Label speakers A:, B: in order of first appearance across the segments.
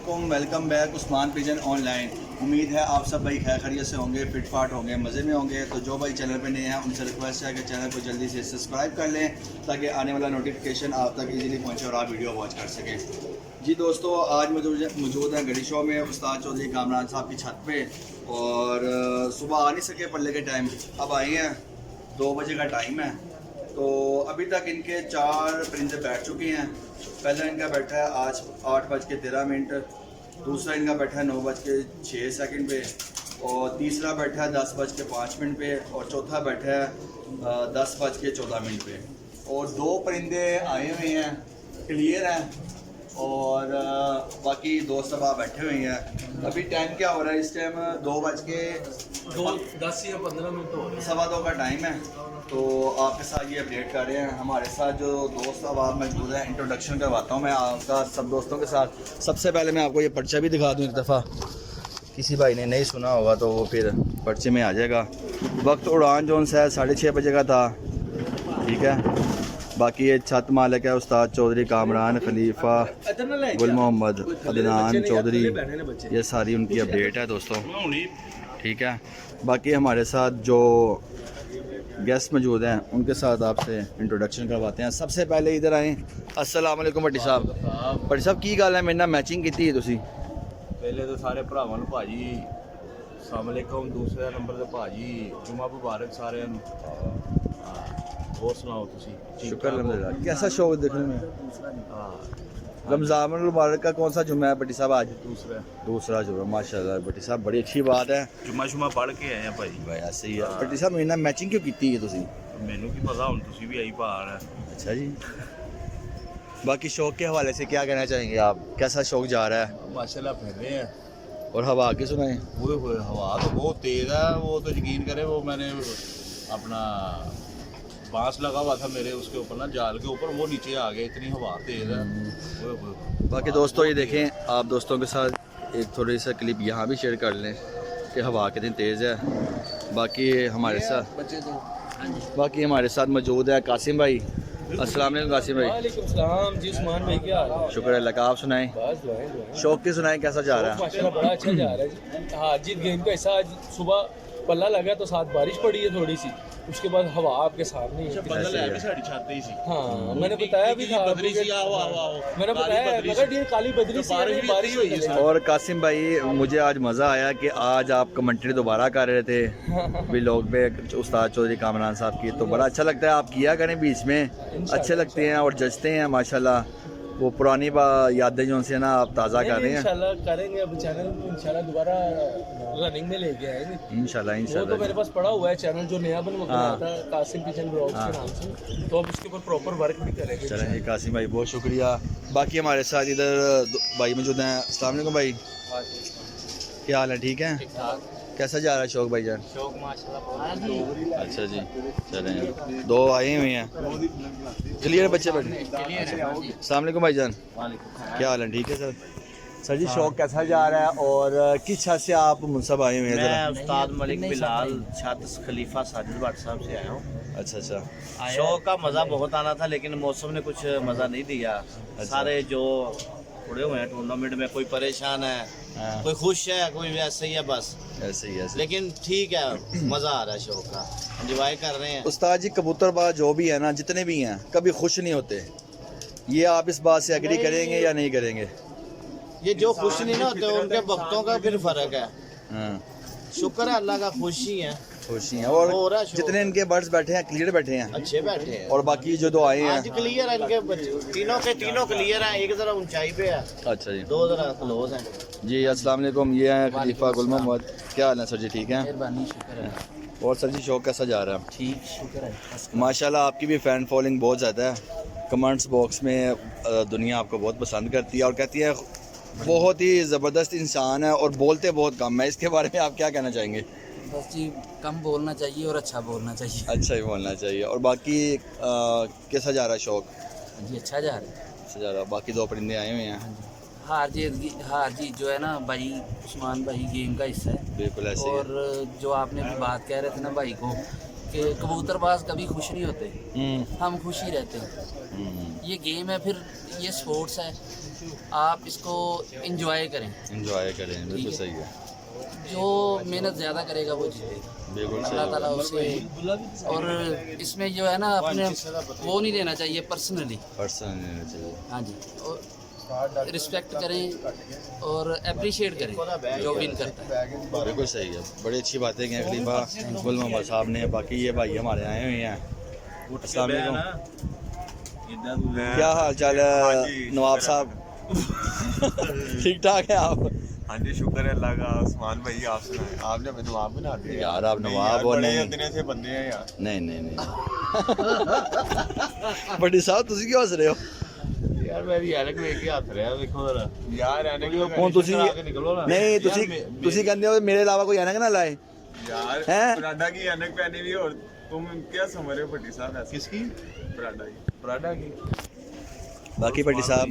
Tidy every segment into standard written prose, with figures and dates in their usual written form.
A: वालेकुम, welcome back Usman pigeon online. उम्मीद है आप सब भाई खैर खैरियत से होंगे, फिट फाट होंगे, मज़े में होंगे। तो जो भाई चैनल पे नए हैं उनसे रिक्वेस्ट है कि चैनल को जल्दी से सब्सक्राइब कर लें ताकि आने वाला नोटिफिकेशन आप तक इजीली पहुंचे और आप वीडियो वॉच कर सकें। जी दोस्तों, आज मौजूद है गढ़ी शो में उस्ताद चौधरी कामरान साहब की छत पे। और सुबह आ नहीं सके पल्ले के टाइम, अब आए हैं, 2 बजे का टाइम है। तो अभी तक इनके 4 परिंदे बैठ चुके हैं। पहला इनका बैठा है आज 8:13, दूसरा इनका बैठा है 9:06 पे, और तीसरा बैठा है 10:05 पे, और चौथा बैठा है 10:14 पे। और 2 परिंदे आए हुए हैं, क्लियर हैं, और बाकी 2 सवा बैठे हुए हैं। अभी टाइम क्या हो रहा है इस टाइम?
B: 2:10 या 15 मिनट हो रहे हैं,
A: 2:15 का टाइम है। तो आपके साथ ये अपडेट कर रहे हैं। हमारे साथ जो दोस्त अब आप मौजूद हैं, इंट्रोडक्शन करवाता हूँ मैं आपका सब दोस्तों के साथ। सबसे पहले मैं आपको ये पर्चा भी दिखा दूँ एक दफ़ा, किसी भाई ने नहीं सुना होगा तो वो फिर पर्चे में आ जाएगा। वक्त उड़ान जोन से 6:30 बजे का था, ठीक है। बाकी ये छत मालिक है उस्ताद चौधरी कामरान खलीफा गुल मोहम्मद अदनान चौधरी, ये सारी उनकी अपडेट है दोस्तों, ठीक है। बाकी हमारे साथ जो गेस्ट मौजूद हैं उनके साथ आपसे इंट्रोडक्शन करवाते हैं। सबसे पहले इधर आए। अस्सलाम वालेकुम भट्टी साहब। भट्टी साहब की गल है, मेरे नाल मैचिंग की है तुसी?
B: पहले तो सारे भरावां नूं भाजी अस्सलाम वालेकुम, दूसरे नंबर ते भाजी जुमा मुबारक सारे और सुनाओ तुसी?
A: शुक्र अल्हम्दुलिल्लाह। कैसा शौक देखने में? रमज़ान मुबारक का कौन सा जुम्मा है भट्टी साहब आज? दूसरा जुम्मा, माशाल्लाह भट्टी साहब, बड़ी अच्छी बात है।
B: जुम्मा पढ़ के आए हैं भाई।
A: भाई ऐसे ही है भट्टी साहब। मेरे नाल मैचिंग क्यों की है तुसी?
B: मैनू की पता, हुण तुसी भी आई भार है।
A: अच्छा जी। बाकी शौक के हवाले से क्या कहना चाहेंगे आप? कैसा शौक जा रहा है?
B: माशाल्लाह फिर रहे हैं।
A: और हवा की सुनाएं?
B: ओए हवा तो बहुत तेज़ है, वो तो यकीन करें, वो मैंने अपना बांस लगा हुआ था मेरे उसके ऊपर ना, जाल के ऊपर, वो नीचे आ गया, इतनी हवा तेज़ है।
A: बाकी दोस्तों ये देखें, आप दोस्तों के साथ एक थोड़ी सा क्लिप यहाँ भी शेयर कर लें कि हवा कितनी तेज़ है। बाकी हमारे साथ मौजूद है कासिम भाई। अस्सलाम वालेकुम कासिम भाई।
C: वालेकुम सलाम जी उस्मान भाई, क्या हाल है?
A: शुक्र अल्लाह का, आप सुनाएं?
C: बस दुआएं।
A: शौक की सुनाएं, कैसा जा रहा है?
C: माशाल्लाह बड़ा अच्छा जा रहा है जी। हाँ जी, गेम का हिस्सा आज सुबह पल्ला लगा तो साथ बारिश पड़ी है थोड़ी सी, उसके बाद हवा आपके सामने ही है। हाँ मैंने बताया भी था, मैंने बताया मगर ये काली बदली सी बारिश हुई है।
A: और कासिम भाई, मुझे आज मज़ा आया कि आज आप कमेंट्री दोबारा कर रहे थे भी लोग पे उस्ताद चौधरी कामरान साहब की, तो बड़ा अच्छा लगता है। आप किया करें बीच में, अच्छे लगते हैं और जचते हैं माशाल्लाह। वो पुरानी यादें जो से ना आप ताज़ा कर रहे हैं।
C: इंशाल्लाह करेंगे, अब चैनल इंशाल्लाह दोबारा रनिंग में लेके आएंगे
A: इंशाल्लाह।
C: वो तो मेरे पास पड़ा हुआ है चैनल जो नया बनवाया था, कासिम किचन ब्लॉग्स के नाम से, तो अब उसके ऊपर प्रॉपर वर्क भी करेंगे।
A: चलें कासिम भाई, बहुत शुक्रिया। बाकी हमारे साथ इधर भाई मौजूद हैं। अस्सलाम वालेकुम भाई, क्या हाल है? ठीक है। कैसा जा रहा है शौक भाई जान?
C: शौक माशाल्लाह।
A: अच्छा जी, चलें। 2 आए हुए हैं, क्लियर बच्चे बैठे। अस्सलाम वालेकुम भाई जान, क्या हाल है? ठीक है सर जी, शौक कैसा जा रहा है और किस छत से आप मुनसब आए हुए हैं?
D: मैं उस्ताद मलिक बिलाल छत खलीफा साजिद भट्ट साहब से आया हूँ।
A: अच्छा।
D: शौक का मज़ा बहुत आना था, लेकिन मौसम ने कुछ मज़ा नहीं दिया। सारे जो उड़े हुए हैं टूर्नामेंट में, कोई परेशान है, कोई खुश है, कोई वैसे ही है, बस
A: ऐसे ही।
D: लेकिन ठीक है, मज़ा आ रहा है, शौक का एंजॉय कर रहे हैं।
A: उस्ताद जी, कबूतरबाज जो भी है ना, जितने भी हैं, कभी खुश नहीं होते। ये आप इस बात से एग्री करेंगे या नहीं करेंगे?
D: ये जो खुश नहीं ना होते उनके वक्तों का फिर फर्क है। शुक्र है अल्लाह का, खुशी है,
A: खुशी है। और जितने इनके बर्ड्स बैठे हैं क्लियर बैठे हैं,
D: अच्छे बैठे हैं।
A: और बाकी जो 2 आए
D: आज
A: हैं
D: क्लियर है, इनके तीनों के तीनों क्लियर हैं। एक जरा ऊंचाई पे है,
A: अच्छा जी।
D: 2 जरा क्लोज हैं
A: जी। अस्सलाम वालेकुम, ये है खलीफा गुल मोहम्मद। क्या हाल है सर जी? ठीक है।
C: मेहरबानी, शुक्र है।
A: और सर जी, शौक कैसा जा रहा है?
C: ठीक, शुक्र है।
A: माशाल्लाह, आपकी भी फ़ैन फॉलोइंग बहुत ज़्यादा है। कमेंट्स बॉक्स में दुनिया आपको बहुत पसंद करती है और कहती है बहुत ही ज़बरदस्त इंसान है और बोलते बहुत कम है। इसके बारे में आप क्या कहना चाहेंगे?
E: बस जी, कम बोलना चाहिए और अच्छा बोलना चाहिए।
A: अच्छा ही बोलना चाहिए। और बाकी कैसा जा रहा है शौक?
E: जी अच्छा जा रहा है।
A: अच्छा जा रहा है। बाकी 2 परिंदे आए हुए हैं।
E: हार जीत जो है ना भाई, उस्मान भाई गेम का हिस्सा है।
A: बिल्कुल ऐसे ही।
E: और जो आपने भी बात कह रहे थे ना भाई को कि कबूतरबाज कभी खुश नहीं होते, हम खुश ही रहते हैं। ये गेम है, फिर ये स्पोर्ट्स है, आप इसको इंजॉय करें।
A: एंजॉय करें, बिल्कुल सही है,
E: जो मेहनत ज़्यादा करेगा वो जीतेगा,
A: बिल्कुल
E: अल्लाह
A: सही
E: ताला उसे। और इसमें जो है ना अपने वो नहीं लेना चाहिए पर्सनली।
A: पर्सन चाहिए।
E: हाँ जी, और रिस्पेक्ट करें और अप्रिशिएट करें जो विन करता है।
A: बिल्कुल सही है, बड़ी अच्छी बातें की हैं खलीफा गुल मोहम्मद साहब ने। बाकी ये भाई हमारे आए हुए हैं। अस्सलाम वालेकुम, क्या हाल चाल है नवाब साहब? ठीक ठाक है आप?
F: हाँ जी, शुक्र है अल्लाह का। उस्मान भाई आप सुनाए, आपने हमें नवाब बना दिया
A: यार। आप नवाब हो नहीं?
F: इतने से बंदे हैं यार।
A: नहीं नहीं नहीं बड़ी साहब ਤੁਸੀਂ ਕਿਉਂ ਹੱਸ ਰਹੇ ਹੋ
B: ਯਾਰ ਮੇਰੀ ਐਨਕ ਵੇਖ ਕੇ ਹੱਥ ਰਿਹਾ ਵੇਖੋ ਜ਼ਰਾ
F: यार एनक
A: ਹੁਣ ਤੁਸੀਂ
B: ਨਿਕਲੋ ਨਾ
A: ਨਹੀਂ ਤੁਸੀਂ ਕਹਿੰਦੇ ਹੋ ਮੇਰੇ ਇਲਾਵਾ ਕੋਈ ਐਨਕ ਨਾ ਲਾਏ
F: यार
A: हैं?
F: पराडा की एनक पहनी हुई और तुम क्या समझ रहे हो भट्टी साहब ऐसे?
B: किसकी?
F: पराडा की।
B: पराडा की।
A: बाकी भट्टी साहब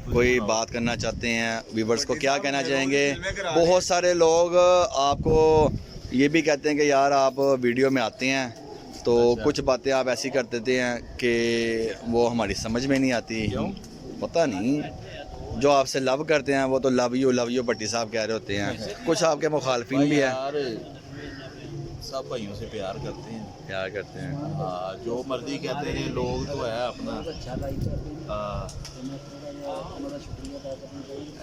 A: कोई बात करना चाहते हैं व्यूवर्स को, क्या कहना चाहेंगे? बहुत सारे लोग आपको ये भी कहते हैं कि यार आप वीडियो में आते हैं तो कुछ बातें आप ऐसी कर देते हैं कि वो हमारी समझ में नहीं आती। पता नहीं, जो आपसे लव करते हैं वो तो लव यू भट्टी साहब कह रहे होते हैं, कुछ आपके मुखालफिन भी है।
B: यार सब भाइयों से प्यार करते हैं,
A: प्यार करते हैं।
B: हाँ, जो मर्जी कहते हैं लोग तो है अपना।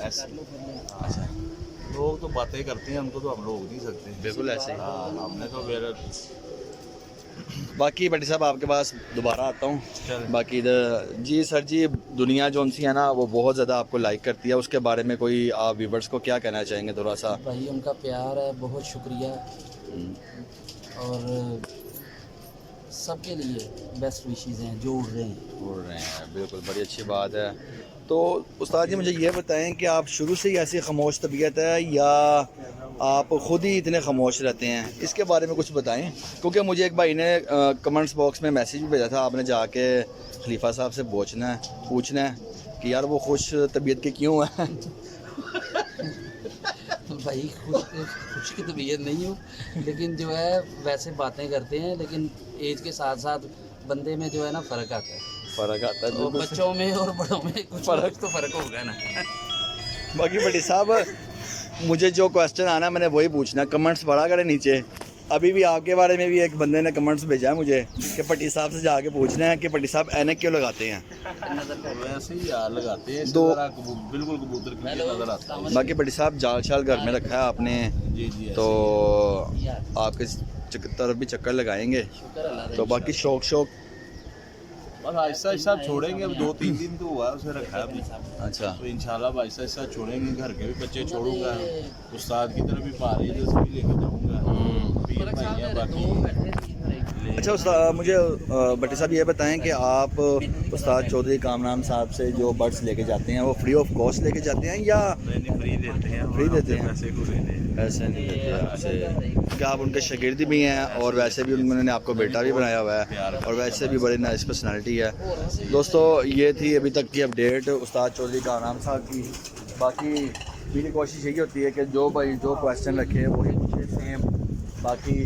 B: ऐसे अच्छा, लोग तो बातें करते हैं, हमको तो हम रोक नहीं सकते।
A: बिल्कुल ऐसे ही।
B: हाँ, हमने तो फिर
A: बाकी भट्टी साहब आपके पास दोबारा आता हूँ।
B: चल।
A: बाकी इधर जी सर जी, दुनिया जो सी है ना वो बहुत ज़्यादा आपको लाइक करती है, उसके बारे में कोई आप व्यूवर्स को क्या कहना चाहेंगे थोड़ा सा?
E: भाई उनका प्यार है, बहुत शुक्रिया। और सबके लिए बेस्ट विशेज़ हैं जो उड़ रहे हैं।
A: बोल रहे हैं, बिल्कुल बड़ी अच्छी बात है। तो उस्ताद जी मुझे ये बताएं कि आप शुरू से ही ऐसी खामोश तबीयत है या आप ख़ुद ही इतने खामोश रहते हैं, इसके बारे में कुछ बताएं। क्योंकि मुझे एक भाई ने कमेंट्स बॉक्स में मैसेज भी भेजा था, आपने जाके खलीफा साहब से पूछना है कि यार वो खुश तबीयत के क्यों हैं।
E: भाई खुश की तबीयत नहीं हो, लेकिन जो है वैसे बातें करते हैं, लेकिन एज के साथ साथ बंदे में जो है ना फ़र्क आता है।
A: फ़र्क आता है
E: तो बच्चों में और बड़ों में कुछ फ़र्क तो फ़र्क होगा ना।
A: बाकी भट्टी साहब मुझे जो क्वेश्चन आना मैंने वही पूछना, कमेंट्स पढ़ा करें नीचे। अभी भी आपके बारे में भी एक बंदे ने कमेंट्स भेजा है मुझे कि भट्टी साहब से जाके पूछना है कि भट्टी साहब ऐनक क्यों लगाते हैं।
B: वैसे ही यार लगाते हैं,
A: दो
B: बिल्कुल कबूतर की नजर आता है।
A: बाकी भट्टी साहब जाल शाल घर में रखा है आपने,
B: जी जी।
A: तो आपके तरफ भी चक्कर लगाएंगे। तो बाकी शौक
B: बस आहिस्ता आहिस्ता छोड़ेंगे, अब 2-3 दिन तो हुआ है उसे रखा है अभी।
A: अच्छा,
B: तो इंशाल्लाह अब आहिस्ता आहिस्ता छोड़ेंगे। घर के भी बच्चे छोड़ूंगा, उस्ताद की तरफ भी पारी जैसे भी लेके जाऊँगा। पीर भाई हैं बाकी।
A: अच्छा उस्ताद मुझे भट्टी साहब ये बताएं कि आप उस्ताद चौधरी कामरान साहब से जो बर्ड्स लेके जाते हैं वो फ्री ऑफ कॉस्ट लेके जाते हैं या
F: फ्री देते हैं?
A: फ्री देते हैं?
F: पैसे को लेते हैं।
A: ऐसे नहीं देते आपसे? क्या आप उनके शागिर्द भी हैं और वैसे भी उन्होंने आपको बेटा भी बनाया हुआ है और वैसे भी बड़ी नाइस पर्सनैलिटी है। दोस्तों ये थी अभी तक की अपडेट उस्ताद चौधरी कामरान साहब की। बाकी मेरी कोशिश यही होती है कि जो भाई जो क्वेश्चन रखे वही पूछे सेम। बाकी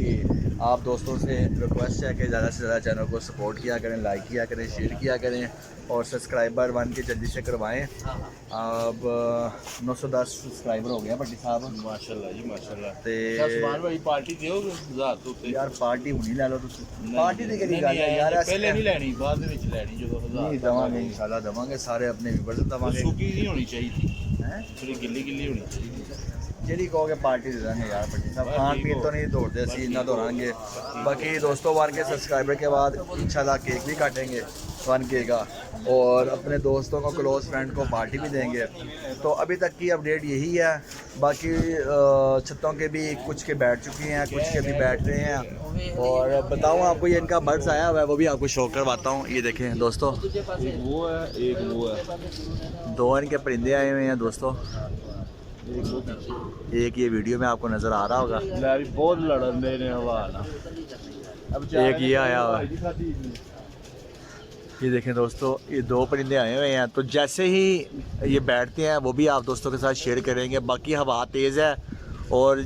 A: आप दोस्तों से रिक्वेस्ट है कि ज़्यादा से ज़्यादा चैनल को सपोर्ट किया करें, लाइक किया करें, शेयर किया करें और सब्सक्राइबर बन के जल्दी से करवाएं। अब 910 सब्सक्राइबर हो गया भट्टी साहब,
B: माशाल्लाह जी माशाल्लाह।
A: ते
B: उस्मान भाई पार्टी दियोगे हजार तो उत्ते?
A: यार पार्टी हुनी ले लो तुम। पार्टी दी केड़ी गल है यार,
B: पहले नहीं लेनी, बाद ਦੇ ਵਿੱਚ ਲੈਣੀ ਜਦੋਂ 1000
A: नहीं दवांगे इंशाल्लाह दवांगे, सारे अपने व्यूअर्स दवांगे।
B: सुकी नहीं होनी चाहिए,
A: हैं
B: थोड़ी गिल्ली गिल्ली होनी चाहिए।
A: ਜਿਹੜੀ ਕਹੋਗੇ ਪਾਰਟੀ ਦੇ ਦਾਂਗੇ यार भट्टी साहब, खान पीन तो नहीं दौड़ते ਅਸੀਂ इन्ना दौड़ाएंगे। बाकी दोस्तों 1K सब्सक्राइबर के बाद इंशाल्लाह केक भी काटेंगे 1K का और अपने दोस्तों को क्लोज फ्रेंड को पार्टी भी देंगे। तो अभी तक की अपडेट यही है। बाकी छतों के भी कुछ के बैठ चुकी हैं, कुछ के भी बैठ रहे हैं। और बताऊँ आपको ये इनका बर्ड्स आया हुआ है वो भी आपको शो करवाता हूँ। ये देखें दोस्तों,
B: एक वो है एक वो है,
A: 2 इनके परिंदे आए हुए हैं दोस्तों। एक ये वीडियो में आपको नज़र आ रहा होगा,
B: बहुत लड़न दे रहे हवा ना। अब
A: एक ये आया हुआ है। ये देखें दोस्तों, ये 2 परिंदे आए हुए हैं। तो जैसे ही ये बैठते हैं वो भी आप दोस्तों के साथ शेयर करेंगे। बाकी हवा तेज़ है और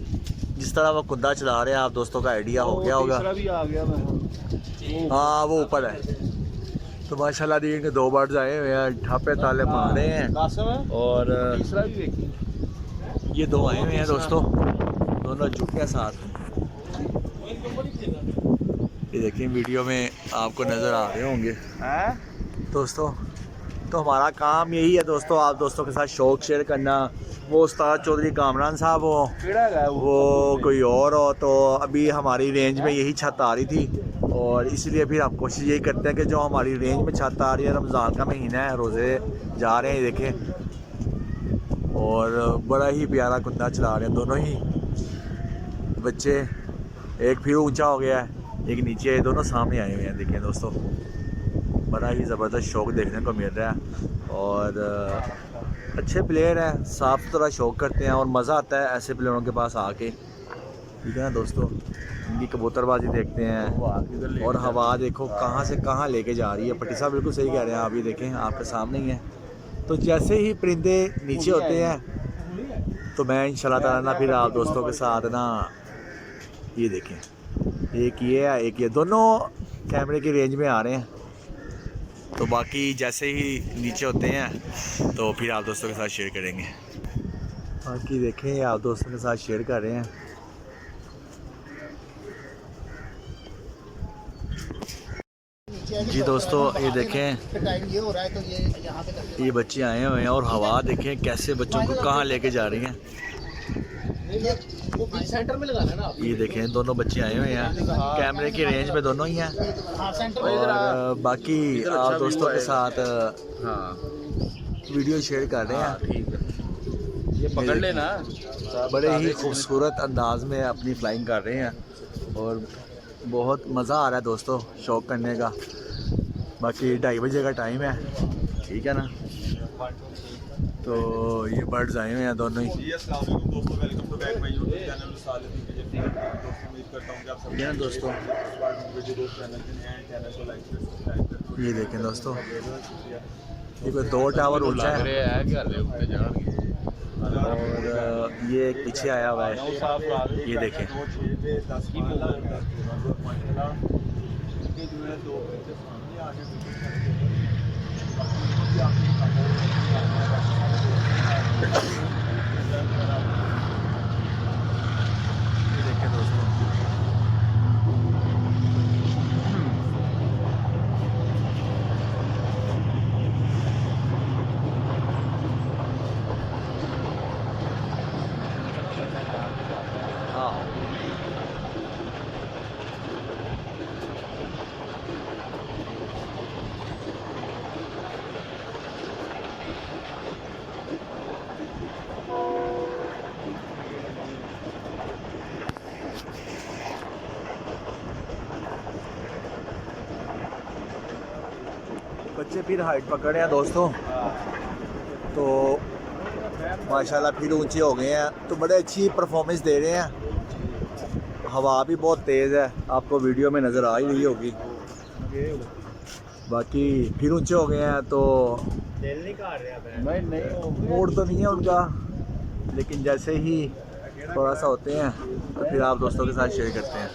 A: जिस तरह वो कुंदा चला रहे हैं आप दोस्तों का आइडिया हो गया होगा।
B: भी आ गया मैं।
A: हाँ वो ऊपर है, तो माशाल्लाह दिन के 2 बर्ड्स आए हुए हैं, ठापे ताले मार रहे हैं। और ये 2 आए हुए हैं दोस्तों, दोनों जुटिया साथ। ये देखिए वीडियो में आपको नज़र आ रहे होंगे दोस्तों। तो हमारा काम यही है दोस्तों, आप दोस्तों के साथ शौक शेयर करना। वो उस्ताद चौधरी कामरान साहब हो, वो कोई और हो, तो अभी हमारी रेंज में यही छत आ रही थी, और इसलिए फिर हम कोशिश यही करते हैं कि जो हमारी रेंज में छत आ रही है, रमज़ान का महीना है, रोज़े जा रहे हैं देखें, और बड़ा ही प्यारा कुत्ता चला रहे हैं दोनों ही बच्चे। एक फिर ऊंचा हो गया है, एक नीचे है, दोनों सामने आए हुए हैं देखें दोस्तों। बड़ा ही ज़बरदस्त शौक़ देखने को मिल रहा है, और अच्छे प्लेयर हैं, साफ़ सुथरा शौक़ करते हैं, और मज़ा आता है ऐसे प्लेयरों के पास आके, ठीक है ना दोस्तों। इनकी कबूतरबाजी देखते हैं, और हवा देखो कहाँ से कहाँ लेके जा रही है। पट्टी साहब बिल्कुल सही कह रहे हैं, आप ये देखें आपके सामने ही है। तो जैसे ही परिंदे नीचे होते हैं, तो मैं इंशाल्लाह ताला ना फिर आप दोस्तों के साथ ना, ये देखें, एक ये है एक ये, दोनों कैमरे की रेंज में आ रहे हैं। तो बाकी जैसे ही नीचे होते हैं तो फिर आप दोस्तों के साथ शेयर करेंगे। बाकी देखें आप दोस्तों के साथ शेयर कर रहे हैं। जी दोस्तों ये देखें, ये बच्चे आए हुए हैं, और हवा देखें कैसे बच्चों को कहाँ लेके जा रही हैं।
C: सेंटर में लगाना है ना।
A: ये देखें दोनों बच्चे आए हुए हैं, कैमरे की रेंज में दोनों ही हैं, और बाकी आप दोस्तों के साथ वीडियो शेयर कर रहे हैं।
B: ठीक है, ये पकड़ लेना।
A: बड़े ही खूबसूरत अंदाज में अपनी फ्लाइंग कर रहे हैं, और बहुत मज़ा आ रहा है दोस्तों शौक करने का। बाकी 2:30 बजे का टाइम है, ठीक है ना। तो ये बर्ड्स आए हुए हैं दोनों ही,
F: दोस्तों welcome to back my YouTube channel सालिद दोस्तों, उम्मीद करता हूं कि आप सब
A: ठीक है ना दोस्तों। ये देखें दोस्तों, ये कोई 2 टावर ऊंचा है, और ये एक पीछे आया हुआ है, ये देखें। बच्चे फिर हाइट पकड़े हैं दोस्तों, तो माशाल्लाह फिर ऊंचे हो गए हैं, तो बड़े अच्छी परफॉर्मेंस दे रहे हैं। हवा भी बहुत तेज़ है, आपको वीडियो में नज़र आ ही रही होगी। बाकी फिर ऊंचे हो गए हैं, तो नहीं मूड तो नहीं है उनका, लेकिन जैसे ही थोड़ा सा होते हैं तो फिर आप दोस्तों के साथ शेयर करते हैं।